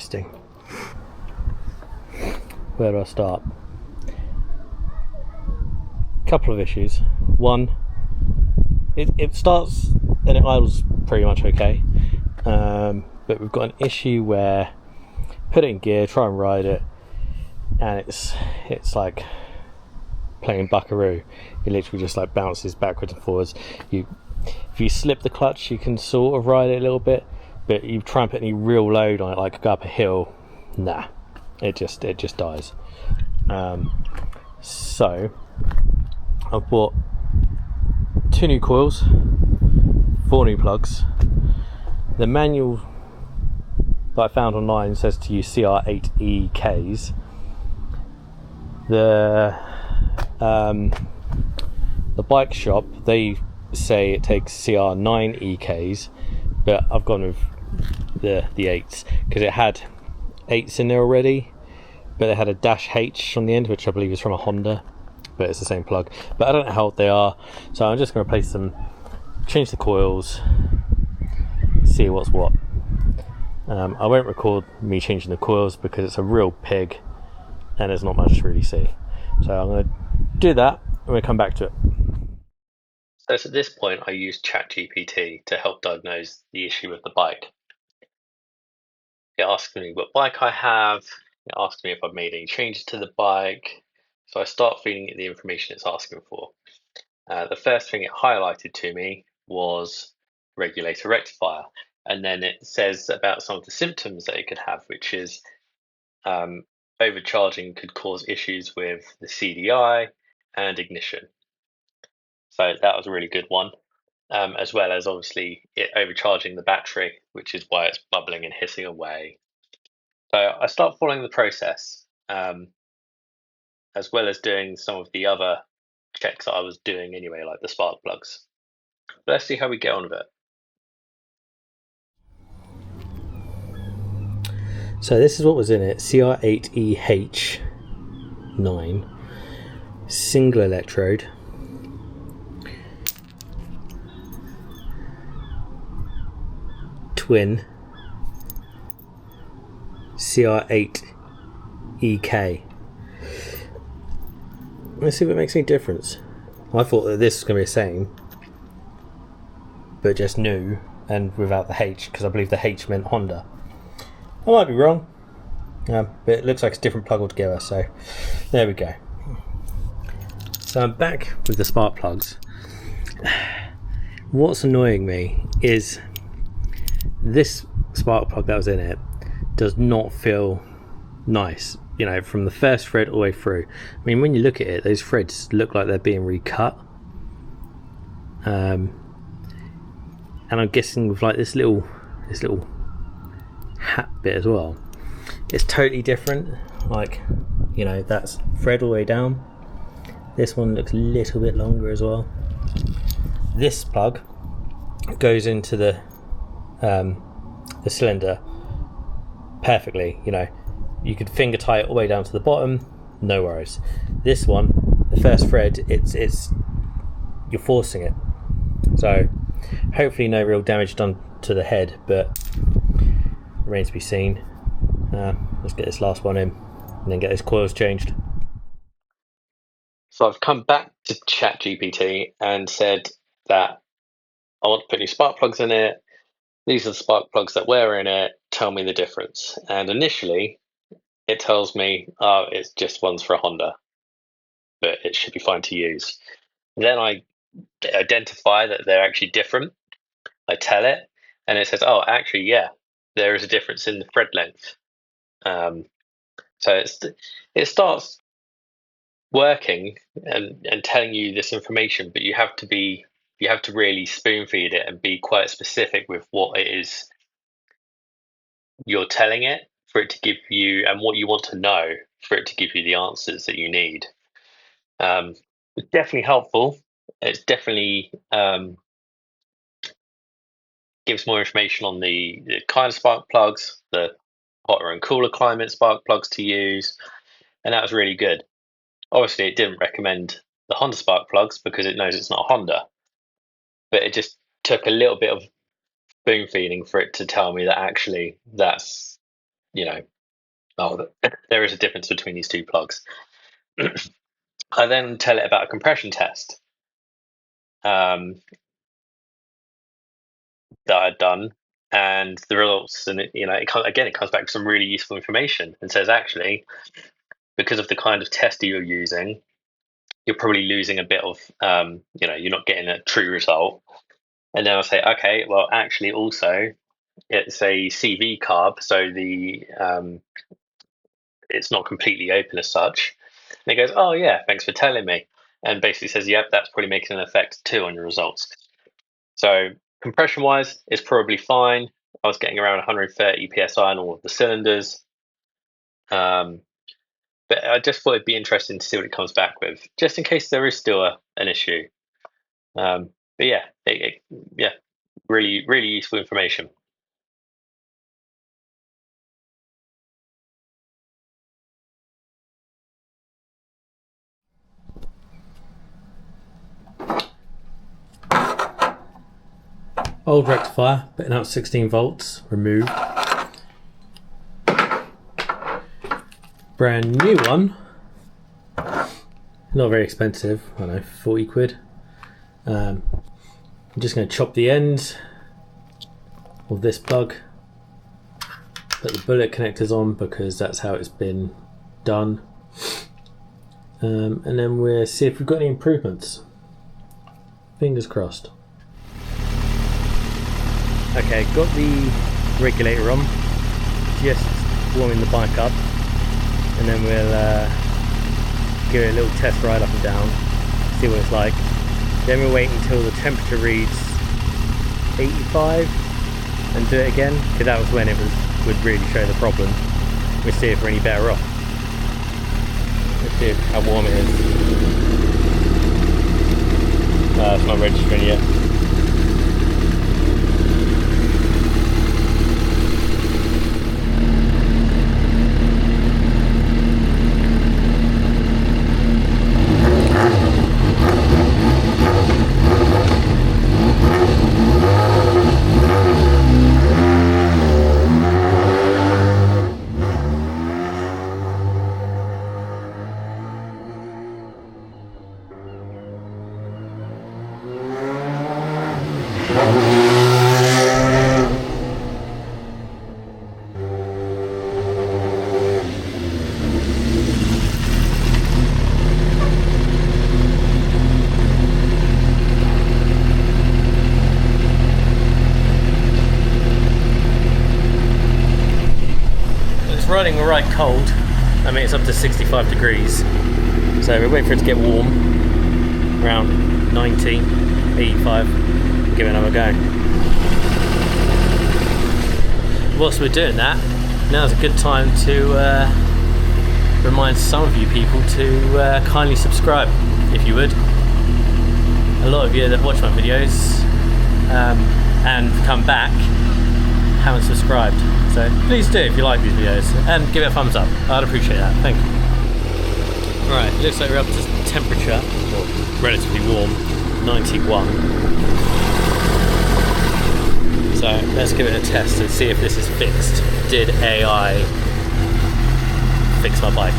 interesting. Where do I start? Couple of issues. One, it starts and it idles pretty much okay, but we've got an issue where put it in gear, try and ride it, and it's like playing Buckaroo. It literally just like bounces backwards and forwards. If you slip the clutch, you can sort of ride it a little bit, but you try and put any real load on it, like go up a hill, nah, it just dies. So I've bought 2 new coils, 4 new plugs. The manual that I found online says to use CR8EKs. The bike shop, they say it takes CR9EKs, but I've gone with the 8s because it had 8s in there already, but they had a -H on the end, which I believe is from a Honda, but it's the same plug. But I don't know how old they are, so I'm just going to replace them, change the coils, see what's what. I won't record me changing the coils because it's a real pig and there's not much to really see. So I'm going to do that and we'll come back to it. So at this point I used ChatGPT to help diagnose the issue with the bike. It asked me what bike I have, it asked me if I've made any changes to the bike, so I start feeding it the information it's asking for. The first thing it highlighted to me was regulator rectifier, and then it says about some of the symptoms that it could have, which is overcharging could cause issues with the CDI and ignition. So that was a really good one, as well as obviously it overcharging the battery, which is why it's bubbling and hissing away. So I start following the process, as well as doing some of the other checks that I was doing anyway, like the spark plugs. But let's see how we get on with it. So this is what was in it: CR8EH9, single electrode, twin, CR8EK. Let's see if it makes any difference. I thought that this was going to be the same, but just new and without the H, because I believe the H meant Honda. I might be wrong, but it looks like it's a different plug altogether, so there we go. So I'm back with the spark plugs. What's annoying me is this spark plug that was in it does not feel nice, you know, from the first thread all the way through. I mean, when you look at it, those threads look like they're being recut. And I'm guessing with like this little hat bit as well, it's totally different. Like, you know, that's thread all the way down. This one looks a little bit longer as well. This plug goes into the cylinder perfectly. You know, you could finger tie it all the way down to the bottom, no worries. This one, the first thread, it's you're forcing it. So hopefully no real damage done to the head, but remains to be seen. Let's get this last one in and then get those coils changed. So I've come back to ChatGPT and said that I want to put new spark plugs in it. These are the spark plugs that were in it. Tell me the difference. And initially it tells me, oh, it's just ones for a Honda, but it should be fine to use. Then I identify that they're actually different. I tell it, and it says, oh, actually, yeah, there is a difference in the thread length. So it starts working and telling you this information, but you have to really spoon feed it and be quite specific with what it is you're telling it for it to give you, and what you want to know for it to give you the answers that you need. It's definitely helpful. It's definitely gives more information on the kind of spark plugs, the hotter and cooler climate spark plugs to use, and that was really good. Obviously, it didn't recommend the Honda spark plugs because it knows it's not a Honda, but it just took a little bit of spoon feeding for it to tell me that actually that's you know, oh, there is a difference between these two plugs. I then tell it about a compression test that I'd done, and the results, and it comes back with some really useful information and says, actually, because of the kind of tester you're using, you're probably losing a bit of, you're not getting a true result. And then I'll say, okay, well, actually, also, it's a CV carb, so it's not completely open as such. And it goes, oh yeah, thanks for telling me, and basically says, yep, that's probably making an effect too on your results. So compression wise, it's probably fine. I was getting around 130 psi on all of the cylinders. But I just thought it'd be interesting to see what it comes back with, just in case there is still an issue. But yeah, really, really useful information. Old rectifier, putting out 16 volts, removed. Brand new one, not very expensive, I don't know, 40 quid. I'm just going to chop the ends of this plug, put the bullet connectors on because that's how it's been done, and then we'll see if we've got any improvements. Fingers crossed. Okay, got the regulator on, just warming the bike up, and then we'll give it a little test ride up and down, see what it's like. Then we'll wait until the temperature reads 85 and do it again, because that was when it would really show the problem. We'll see if we're any better off. Let's see how warm it is. It's not registering yet. Running right cold. I mean, it's up to 65 degrees, so we'll wait for it to get warm, around 90, 85, and give it another go. Whilst we're doing that, now's a good time to remind some of you people to kindly subscribe, if you would. A lot of you that watch my videos and come back haven't subscribed. So please do if you like these videos, and give it a thumbs up. I'd appreciate that. Thank you. Alright, looks like we're up to temperature, or relatively warm, 91. So let's give it a test and see if this is fixed. Did AI fix my bike?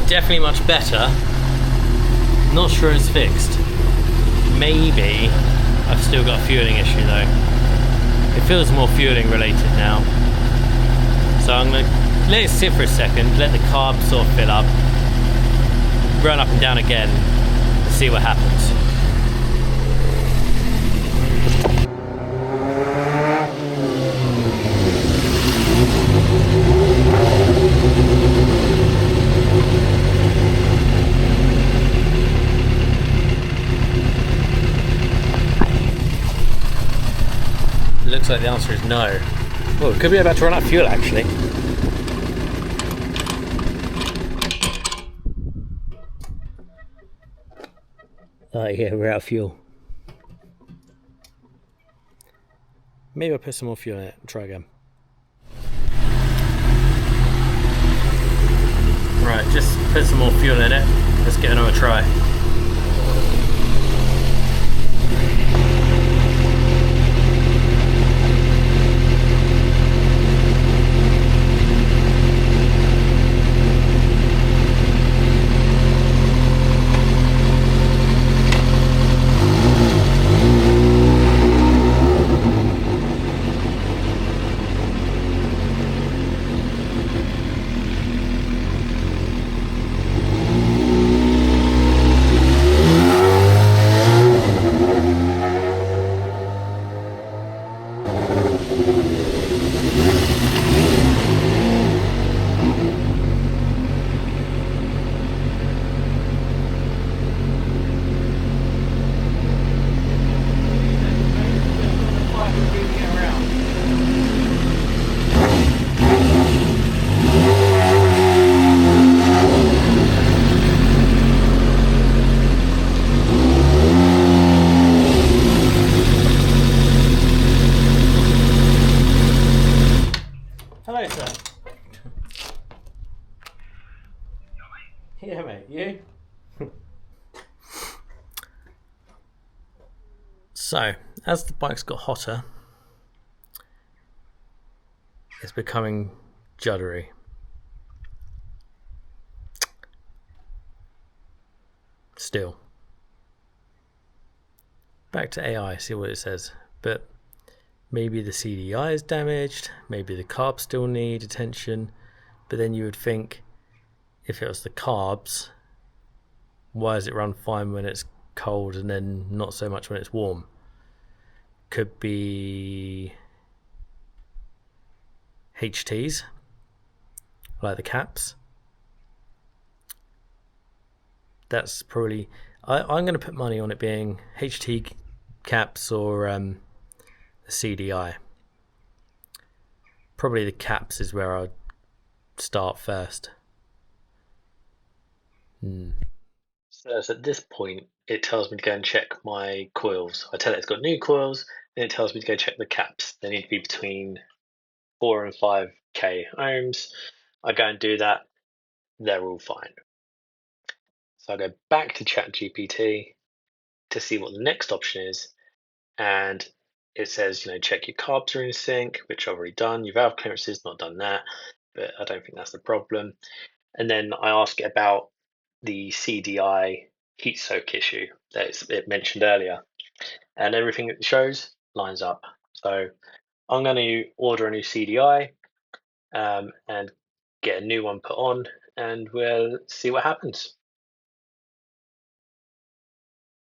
Definitely much better. Not sure it's fixed. Maybe I've still got a fueling issue though. It feels more fueling related now. So I'm going to let it sit for a second, let the carb sort of fill up, run up and down again and see what happens. Looks like the answer is no. Well, it could be about to run out of fuel actually. Oh yeah, we're out of fuel. Maybe I'll put some more fuel in it and try again. Right, just put some more fuel in it. Let's get another try. Hello, sir. Yeah, mate, you? So, as the bike's got hotter, it's becoming juddery. Still. Back to AI, see what it says. But maybe the CDI is damaged, maybe the carbs still need attention, but then you would think if it was the carbs, why does it run fine when it's cold and then not so much when it's warm? Could be HTs, like the caps. That's probably, I'm going to put money on it being HT caps or the CDI. Probably the caps is where I'd start first. So at this point, it tells me to go and check my coils. I tell it it's got new coils, then it tells me to go check the caps. They need to be between 4 and 5k ohms. I go and do that, they're all fine. So I go back to ChatGPT to see what the next option is, and it says, check your carbs are in sync, which I've already done. Your valve clearances, not done that, but I don't think that's the problem. And then I ask it about the CDI heat soak issue that it mentioned earlier, and everything it shows lines up. So I'm going to order a new CDI and get a new one put on, and we'll see what happens.